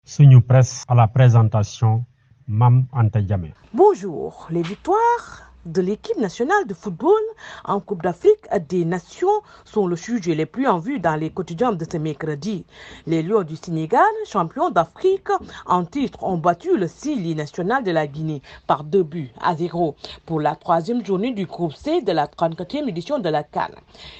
Suñu Presse à la présentation, Mam Anta Diamé. Bonjour, les victoires de l'équipe nationale de football en Coupe d'Afrique des Nations sont le sujet le plus en vue dans les quotidiens de ce mercredi. Les Lions du Sénégal, champions d'Afrique en titre, ont battu le Sili national de la Guinée par 2-0 pour la troisième journée du groupe C de la 34e édition de la CAN.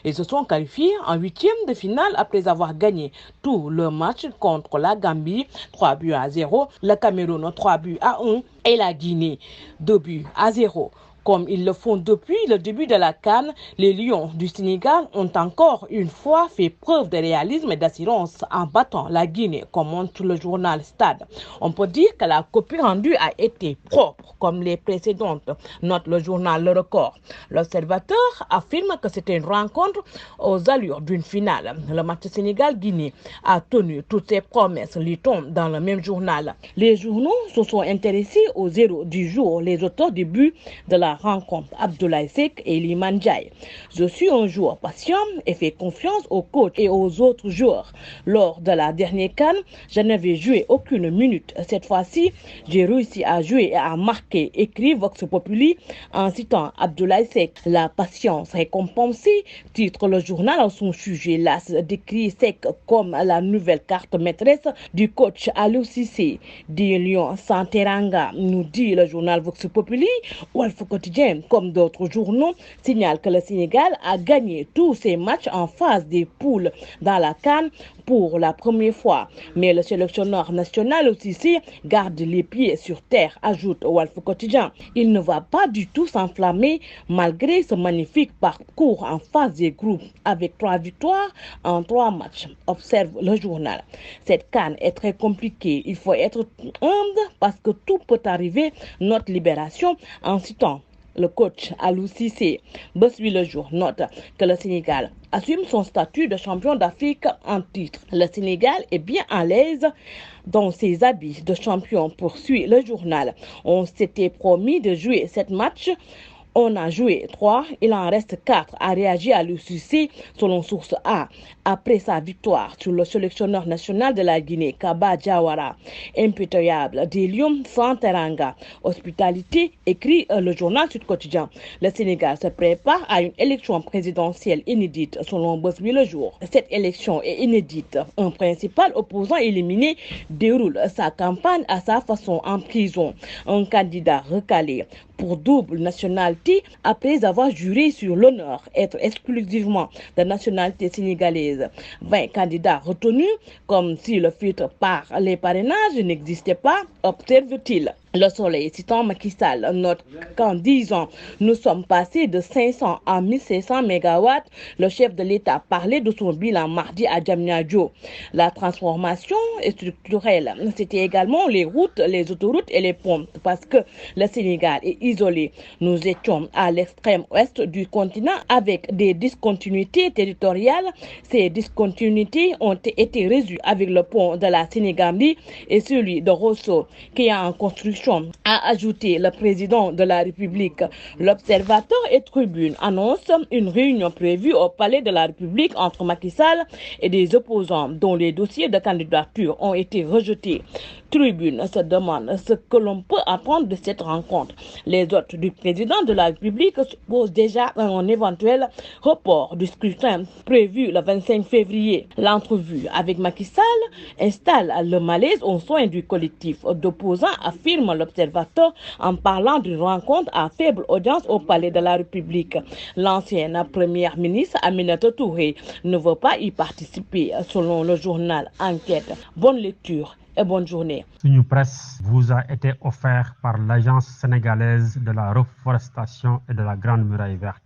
Ils se sont qualifiés en huitième de finale après avoir gagné tout le match contre la Gambie 3-0, le Cameroun 3-1 et la Guinée 2-0. Comme ils le font depuis le début de la CAN, les Lions du Sénégal ont encore une fois fait preuve de réalisme et d'assurance en battant la Guinée, comme montre le journal Stade. On peut dire que la copie rendue a été propre, comme les précédentes, note le journal Le Record. L'Observateur affirme que c'était une rencontre aux allures d'une finale. Le match Sénégal-Guinée a tenu toutes ses promesses, lit-on dans le même journal. Les journaux se sont intéressés aux héros du jour, les auteurs du but de la rencontre, Abdoulaye Seck et Iliman Ndiaye. Je suis un joueur patient et fais confiance aux coachs et aux autres joueurs. Lors de la dernière CAN, je n'avais joué aucune minute. Cette fois-ci, j'ai réussi à jouer et à marquer, écrit Vox Populi en citant Abdoulaye Seck. La patience récompensée, titre le journal à son sujet. L'As décrit Seck comme la nouvelle carte maîtresse du coach Aliou Cissé. Des Lions sans teranga, nous dit le journal Vox Populi. Walf Quotidien, comme d'autres journaux, signale que le Sénégal a gagné tous ses matchs en phase des poules dans la CAN pour la première fois. Mais le sélectionneur national aussi garde les pieds sur terre, ajoute Walf Quotidien. Il ne va pas du tout s'enflammer malgré ce magnifique parcours en phase des groupes avec 3 victoires en 3 matchs, observe le journal. Cette CAN est très compliquée. Il faut être humble parce que tout peut arriver. Note Libération en citant le coach Aliou Cissé. Bosui le jour note que le Sénégal assume son statut de champion d'Afrique en titre. Le Sénégal est bien à l'aise dans ses habits de champion, poursuit le journal. On s'était promis de jouer 7 matchs. On a joué 3, il en reste 4, a réagi Aliou Cissé selon source A. Après sa victoire sur le sélectionneur national de la Guinée, Kaba Diawara, impitoyable des Lions sans teranga. Hospitalité, écrit le journal Sud Quotidien. Le Sénégal se prépare à une élection présidentielle inédite selon Bosby le jour. Cette élection est inédite. Un principal opposant éliminé déroule sa campagne à sa façon en prison. Un candidat recalé pour double nationalité après avoir juré sur l'honneur être exclusivement de nationalité sénégalaise. 20 candidats retenus comme si le filtre par les parrainages n'existait pas, observe-t-il. Le Soleil, citant Macky Sall, note qu'en 10 ans, nous sommes passés de 500 à 1500 mégawatts. Le chef de l'État parlait de son bilan mardi à Diamniadio. La transformation est structurelle. C'était également les routes, les autoroutes et les ponts, parce que le Sénégal est isolé. Nous étions à l'extrême ouest du continent avec des discontinuités territoriales. Ces discontinuités ont été résolues avec le pont de la Sénégambie et celui de Rosso, qui est en construction, a ajouté le président de la République. L'Observateur et Tribune annoncent une réunion prévue au Palais de la République entre Macky Sall et des opposants dont les dossiers de candidature ont été rejetés. Tribune se demande ce que l'on peut attendre de cette rencontre. Les hôtes du président de la République posent déjà un éventuel report du scrutin prévu le 25 février. L'entrevue avec Macky Sall installe le malaise au sein du collectif d'opposants, affirme l'Observateur en parlant d'une rencontre à faible audience au Palais de la République. L'ancienne première ministre Aminata Touré ne veut pas y participer, selon le journal Enquête. Bonne lecture et bonne journée. Suñu Presse vous a été offert par l'Agence sénégalaise de la reforestation et de la Grande Muraille Verte.